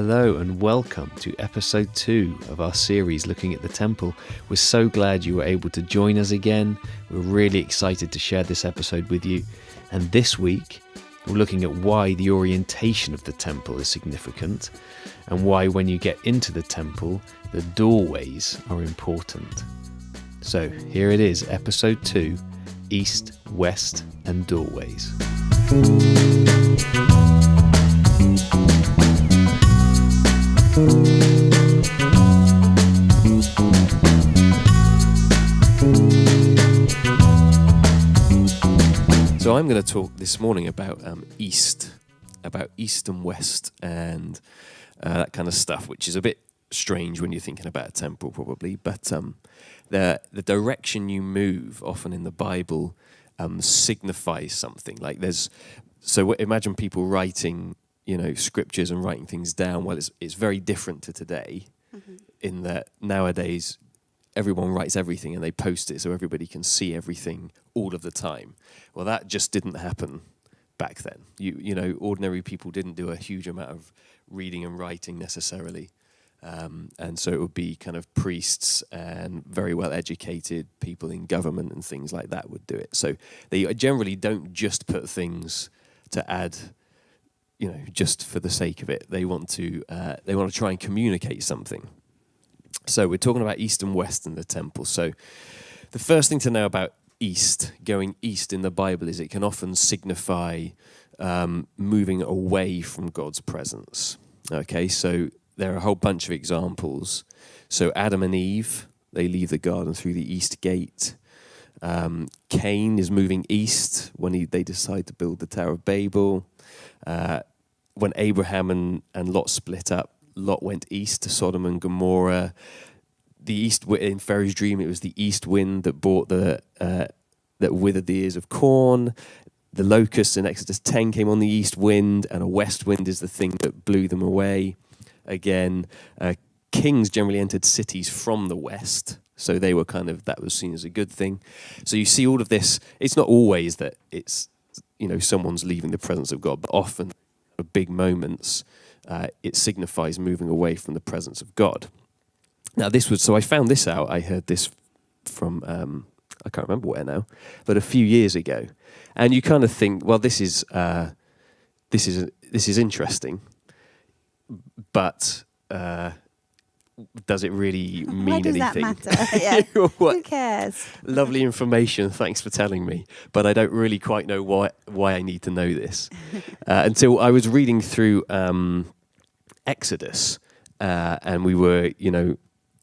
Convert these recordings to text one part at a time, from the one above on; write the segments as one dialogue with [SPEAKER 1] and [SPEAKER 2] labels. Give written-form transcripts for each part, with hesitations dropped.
[SPEAKER 1] Hello and welcome to episode 2 of our series looking at the temple. We're so glad you were able to join us again. We're really excited to share this episode with you. And this week, we're looking at why the orientation of the temple is significant and why when you get into the temple, the doorways are important. So here it is, episode 2, East, West and Doorways. So I'm going to talk this morning about East and West and that kind of stuff, which is a bit strange when you're thinking about a temple probably, but the direction you move often in the Bible signifies something. Like so imagine people writing scriptures and writing things down. Well, it's very different to today, in that nowadays everyone writes everything and they post it so everybody can see everything all of the time. Well, that just didn't happen back then. Ordinary people didn't do a huge amount of reading and writing necessarily. And so it would be kind of priests and very well educated people in government and things like that would do it. So they generally don't just put things to add, just for the sake of it. They want to try and communicate something. So we're talking about East and West in the temple. So the first thing to know about going east in the Bible is it can often signify moving away from God's presence. Okay, so there are a whole bunch of examples. So Adam and Eve, they leave the garden through the east gate. Cain is moving east when they decide to build the Tower of Babel. When Abraham and Lot split up, Lot went east to Sodom and Gomorrah. In Pharaoh's dream, it was the east wind that brought that withered the ears of corn. The locusts in Exodus 10 came on the east wind, and a west wind is the thing that blew them away. Again, kings generally entered cities from the west, so they were that was seen as a good thing. So you see all of this. It's not always that it's someone's leaving the presence of God, but often big moments, it signifies moving away from the presence of God. Now so I found this out. I heard this from I can't remember where now, but a few years ago, and you kind of think, well, this is interesting, but does it really mean
[SPEAKER 2] Why does
[SPEAKER 1] anything?
[SPEAKER 2] That matter? Yeah. Who cares?
[SPEAKER 1] Lovely information. Thanks for telling me, but I don't really quite know why I need to know this until I was reading through Exodus, and we were,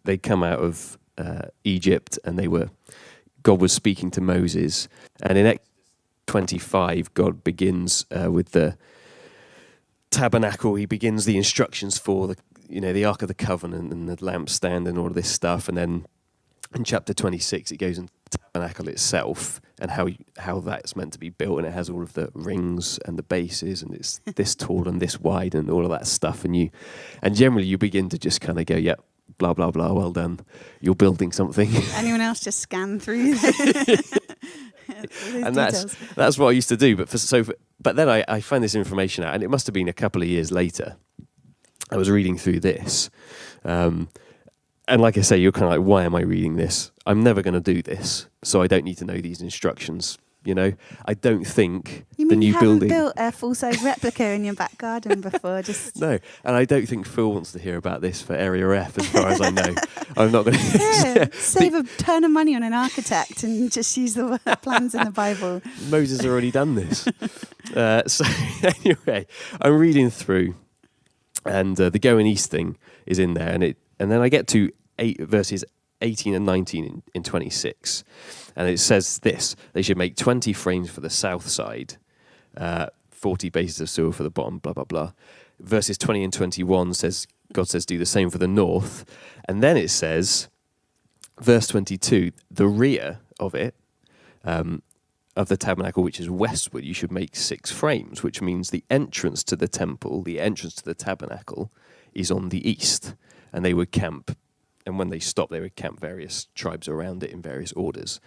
[SPEAKER 1] they'd come out of Egypt, and God was speaking to Moses, and in Exodus 25, God begins with the tabernacle. He begins the instructions for the Ark of the Covenant and the lampstand and all of this stuff, and then in chapter 26, it goes into the tabernacle itself and how that's meant to be built, and it has all of the rings and the bases, and it's this tall and this wide and all of that stuff, and generally you begin to just kind of go, yep, blah blah blah, well done, you're building something.
[SPEAKER 2] Anyone else just scan through?
[SPEAKER 1] And that's what I used to do. But then I find this information out, and it must have been a couple of years later. I was reading through this, and like I say, you're kind of like, why am I reading this? I'm never going to do this, so I don't need to know these instructions. I don't think the new building.
[SPEAKER 2] You haven't built a full-size replica in your back garden before?
[SPEAKER 1] No, and I don't think Phil wants to hear about this for Area F, as far as I know. I'm not going to.
[SPEAKER 2] Yeah, save a ton of money on an architect and just use the plans in the Bible.
[SPEAKER 1] Moses already done this. So anyway, I'm reading through, and the going east thing is in there, and then I get to verses 18 and 19 in 26. And it says this: they should make 20 frames for the south side, 40 bases of silver for the bottom, blah, blah, blah. Verses 20 and 21 God says, do the same for the north. And then it says, verse 22, the rear of it, of the tabernacle, which is westward, you should make 6 frames, which means the entrance to the temple, the entrance to the tabernacle, is on the east. And they would camp. And when they stopped, they would camp various tribes around it in various orders.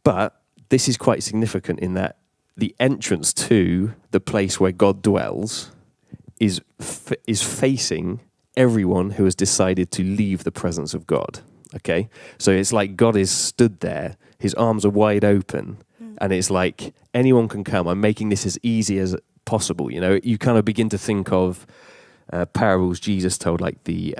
[SPEAKER 1] But this is quite significant in that the entrance to the place where God dwells is facing everyone who has decided to leave the presence of God. Okay, so it's like God is stood there, his arms are wide open, and it's like anyone can come. I'm making this as easy as possible. You know, you kind of begin to think of parables Jesus told, like the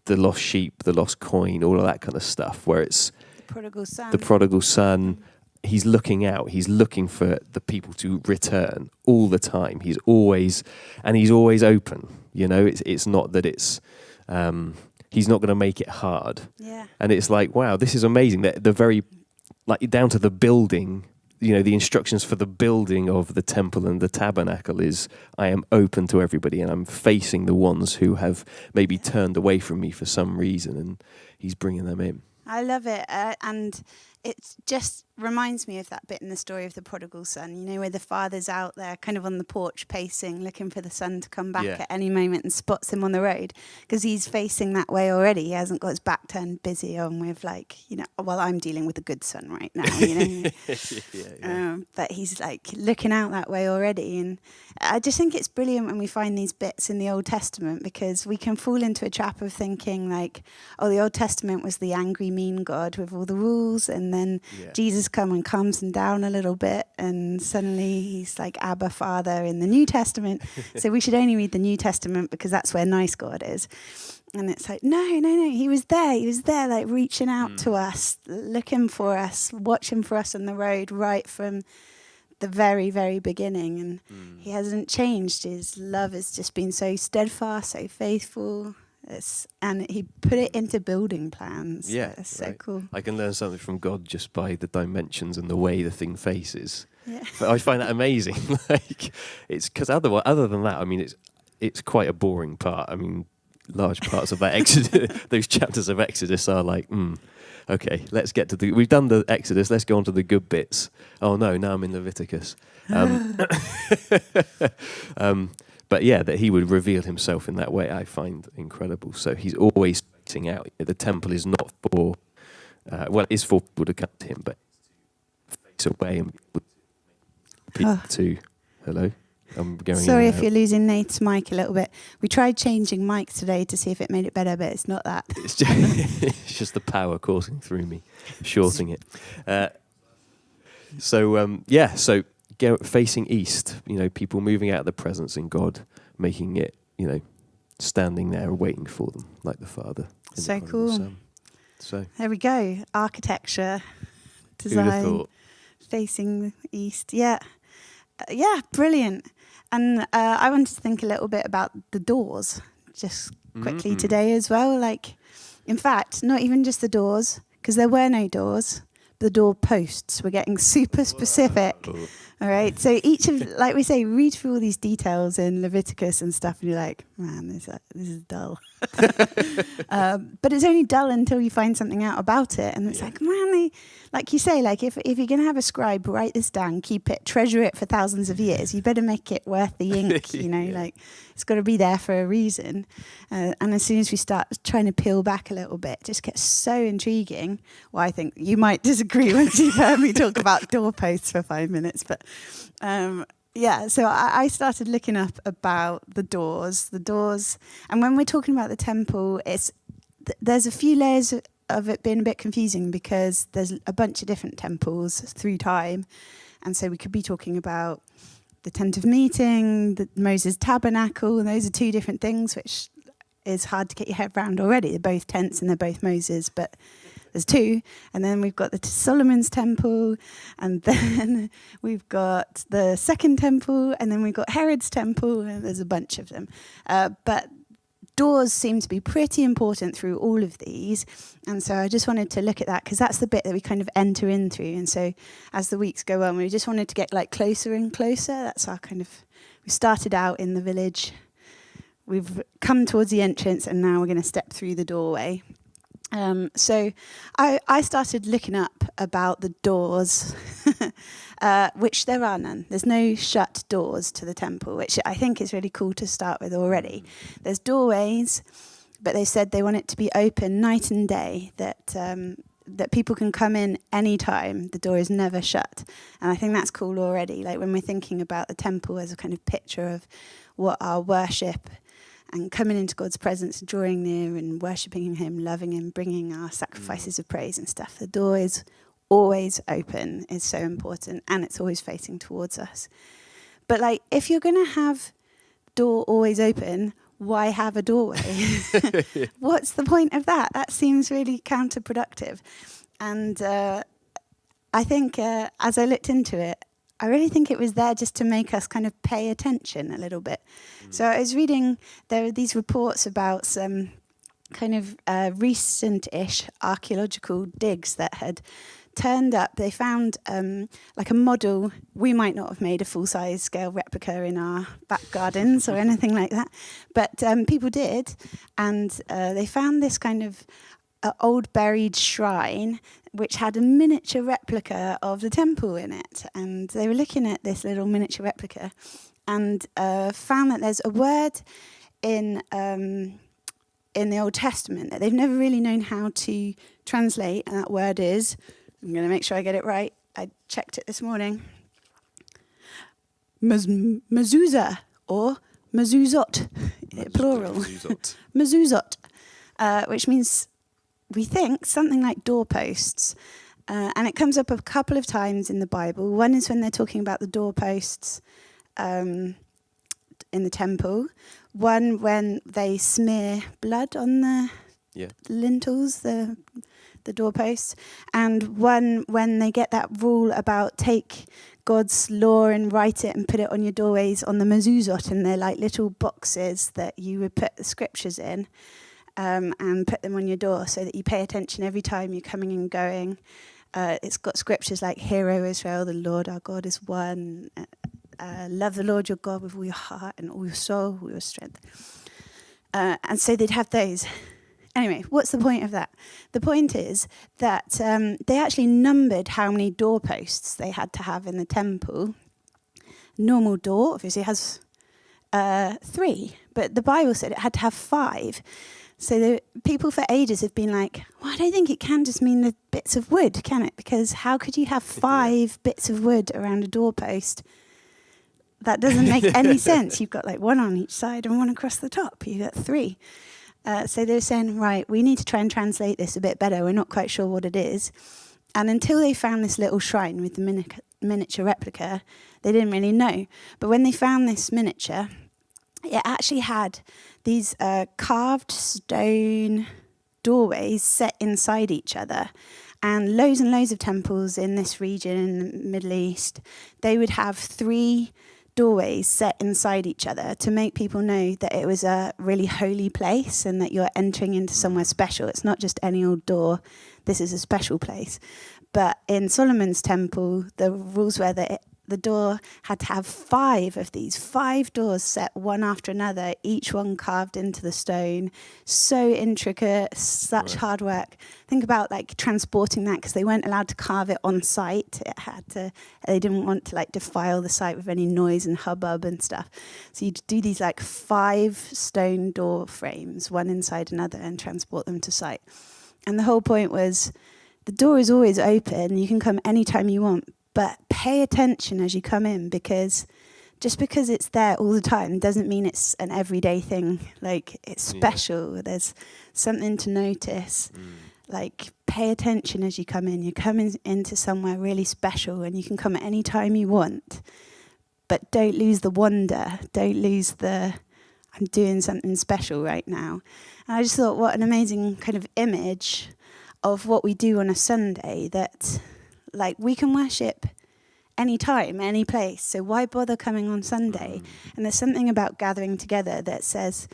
[SPEAKER 1] lost sheep, the lost coin, all of that kind of stuff, where it's the prodigal son. He's looking out. He's looking for the people to return all the time. He's always open. You know, it's not that it's. He's not going to make it hard.
[SPEAKER 2] Yeah.
[SPEAKER 1] And it's like, wow, this is amazing. That the very, like, down to the building, you know, the instructions for the building of the temple and the tabernacle is, I am open to everybody and I'm facing the ones who have maybe turned away from me for some reason, and he's bringing them in.
[SPEAKER 2] I love it. And it just reminds me of that bit in the story of the prodigal son, you know, where the father's out there kind of on the porch pacing, looking for the son to come back at any moment, and spots him on the road because he's facing that way already. He hasn't got his back turned busy on with, like, you know, well, I'm dealing with a good son right now, you know. But he's like looking out that way already. And I just think it's brilliant when we find these bits in the Old Testament, because we can fall into a trap of thinking like, oh, the Old Testament was the angry, mean God with all the rules, and then Jesus come and calms him down a little bit, and suddenly he's like Abba Father in the New Testament. So we should only read the New Testament because that's where nice God is. And it's like, no, he was there like reaching out to us, looking for us, watching for us on the road right from the very, very beginning. And he hasn't changed. His love has just been so steadfast, so faithful. And he put it into building plans.
[SPEAKER 1] Yeah,
[SPEAKER 2] it's so cool.
[SPEAKER 1] I can learn something from God just by the dimensions and the way the thing faces.
[SPEAKER 2] Yeah.
[SPEAKER 1] But I find that amazing. Like, it's because other than that, I mean, it's quite a boring part. I mean, large parts of that Exodus, those chapters of Exodus are like, okay, let's get to we've done the Exodus, let's go on to the good bits. Oh no, now I'm in Leviticus. But yeah, that he would reveal himself in that way, I find incredible. So he's always facing out. The temple is not for, it is for people to come to him, but face away and people to, hello? I'm going.
[SPEAKER 2] Sorry if you're losing Nate's mic a little bit. We tried changing mics today to see if it made it better, but it's not that.
[SPEAKER 1] It's just the power coursing through me, shorting it. So facing east, you know, people moving out of the presence in God, making it, you know, standing there waiting for them, like the Father.
[SPEAKER 2] So cool.
[SPEAKER 1] Son. So
[SPEAKER 2] there we go. Architecture, design, facing east. Yeah, brilliant. And I wanted to think a little bit about the doors, just quickly today as well. Like, in fact, not even just the doors, because there were no doors. The door posts. We're getting super specific. Whoa. All right. So each of, like we say, read through all these details in Leviticus and stuff, and you're like, man, this is dull. But it's only dull until you find something out about it, and it's like, man, like you say, like if you're gonna have a scribe write this down, keep it, treasure it for thousands of years, you better make it worth the ink. You know, like it's got to be there for a reason. And as soon as we start trying to peel back a little bit, it just gets so intriguing. Well, I think you might disagree once you've heard me talk about doorposts for 5 minutes, but. So I started looking up about the doors, and when we're talking about the temple, there's a few layers of it being a bit confusing because there's a bunch of different temples through time, and so we could be talking about the tent of meeting, the Moses tabernacle, and those are two different things, which is hard to get your head around already. They're both tents and they're both Moses, but there's two. And then we've got the Solomon's temple, and then we've got the second temple, and then we've got Herod's temple, and there's a bunch of them. But doors seem to be pretty important through all of these. And so I just wanted to look at that because that's the bit that we kind of enter in through. And so as the weeks go on, we just wanted to get like closer and closer. That's our kind of, we started out in the village. We've come towards the entrance, and now we're going to step through the doorway. So I started looking up about the doors, which there are none. There's no shut doors to the temple, which I think is really cool to start with already. There's doorways, but they said they want it to be open night and day, that people can come in any time. The door is never shut. And I think that's cool already. Like when we're thinking about the temple as a kind of picture of what our worship and coming into God's presence, drawing near and worshipping him, loving him, bringing our sacrifices of praise and stuff. The door is always open. It's so important, and it's always facing towards us. But like, if you're going to have door always open, why have a doorway? What's the point of that? That seems really counterproductive. And I think as I looked into it, I really think it was there just to make us kind of pay attention a little bit. So I was reading, there are these reports about some kind of recent-ish archaeological digs that had turned up. They found like a model. We might not have made a full-size scale replica in our back gardens or anything like that, but people did, and they found this kind of old buried shrine which had a miniature replica of the temple in it. And they were looking at this little miniature replica and found that there's a word in the Old Testament that they've never really known how to translate, and that word is, I'm going to make sure I get it right, I checked it this morning, mezuzah, or mezuzot, plural. Mezuzot, which means, we think, something like doorposts. And it comes up a couple of times in the Bible. One is when they're talking about the doorposts in the temple. One when they smear blood on the lintels, the doorposts. And one when they get that rule about take God's law and write it and put it on your doorways on the mezuzot, and they're like little boxes that you would put the scriptures in. And put them on your door so that you pay attention every time you're coming and going. It's got scriptures like, "Hear, O Israel, the Lord our God is one. Love the Lord your God with all your heart and all your soul, all your strength." And so they'd have those. Anyway, what's the point of that? The point is that they actually numbered how many doorposts they had to have in the temple. Normal door obviously has 3, but the Bible said it had to have 5. So the people for ages have been like, well, I don't think it can just mean the bits of wood, can it? Because how could you have 5 bits of wood around a doorpost? That doesn't make any sense. You've got like 1 on each side and 1 across the top. You've got 3. So they're saying, right, we need to try and translate this a bit better. We're not quite sure what it is. And until they found this little shrine with the miniature replica, they didn't really know. But when they found this miniature, it actually had these carved stone doorways set inside each other. And loads of temples in this region, in the Middle East, they would have 3 doorways set inside each other to make people know that it was a really holy place and that you're entering into somewhere special. It's not just any old door. This is a special place. But in Solomon's temple, the rules were that the door had to have 5 of these, 5 doors set one after another, each one carved into the stone. So intricate, such hard work. Think about like transporting that, because they weren't allowed to carve it on site. They didn't want to like defile the site with any noise and hubbub and stuff. So you'd do these like 5 stone door frames, one inside another, and transport them to site. And the whole point was, the door is always open. You can come anytime you want. But pay attention as you come in, because just because it's there all the time doesn't mean it's an everyday thing. Like, it's special. Yeah. There's something to notice. Like, pay attention as you come in. You're coming into somewhere really special, and you can come at any time you want. But don't lose the wonder. Don't lose the, I'm doing something special right now. And I just thought, what an amazing kind of image of what we do on a Sunday, that like we can worship anytime, any place. So why bother coming on Sunday? And there's something about gathering together that says,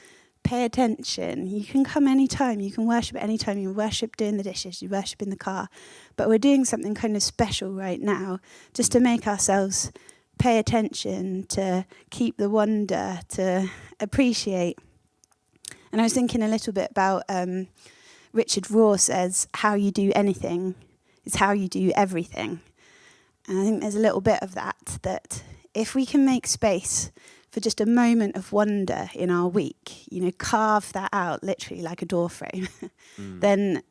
[SPEAKER 2] pay attention. You can come anytime. You can worship anytime. You worship doing the dishes. You worship in the car. But we're doing something kind of special right now, just to make ourselves pay attention, to keep the wonder, to appreciate. And I was thinking a little bit about Richard Rohr says, how you do anything is how you do everything. And I think there's a little bit of that if we can make space for just a moment of wonder in our week, carve that out literally like a door frame, then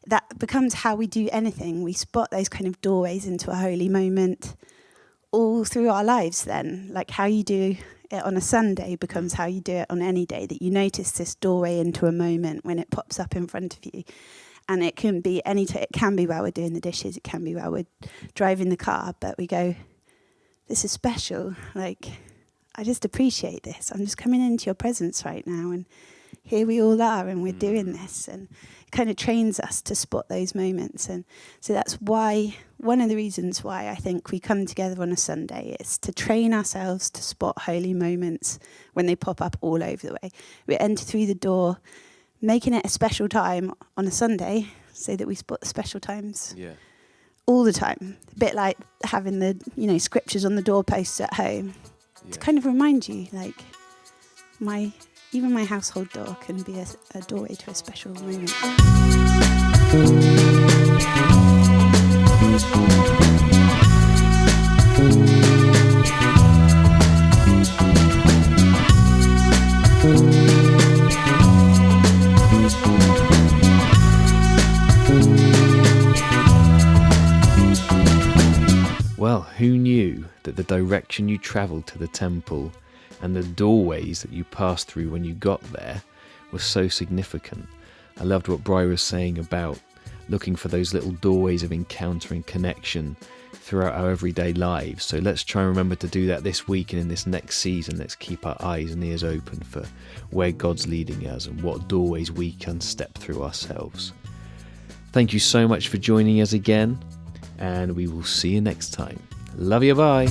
[SPEAKER 2] that becomes how we do anything. We spot those kind of doorways into a holy moment all through our lives then, like how you do it on a Sunday becomes how you do it on any day, that you notice this doorway into a moment when it pops up in front of you. And it can be it can be while we're doing the dishes, it can be while we're driving the car, but we go, this is special. Like, I just appreciate this. I'm just coming into your presence right now, and here we all are, and we're doing this. And it kind of trains us to spot those moments. And so that's why, one of the reasons why I think we come together on a Sunday is to train ourselves to spot holy moments when they pop up all over the way. We enter through the door, making it a special time on a Sunday so that we spot the special times all the time. A bit like having the, scriptures on the doorposts at home to kind of remind you, like, even my household door can be a doorway to a special moment.
[SPEAKER 3] Well, who knew that the direction you travelled to the temple and the doorways that you passed through when you got there was so significant? I loved what Bri was saying about looking for those little doorways of encounter and connection throughout our everyday lives. So let's try and remember to do that this week and in this next season. Let's keep our eyes and ears open for where God's leading us and what doorways we can step through ourselves. Thank you so much for joining us again, and we will see you next time. Love you, bye.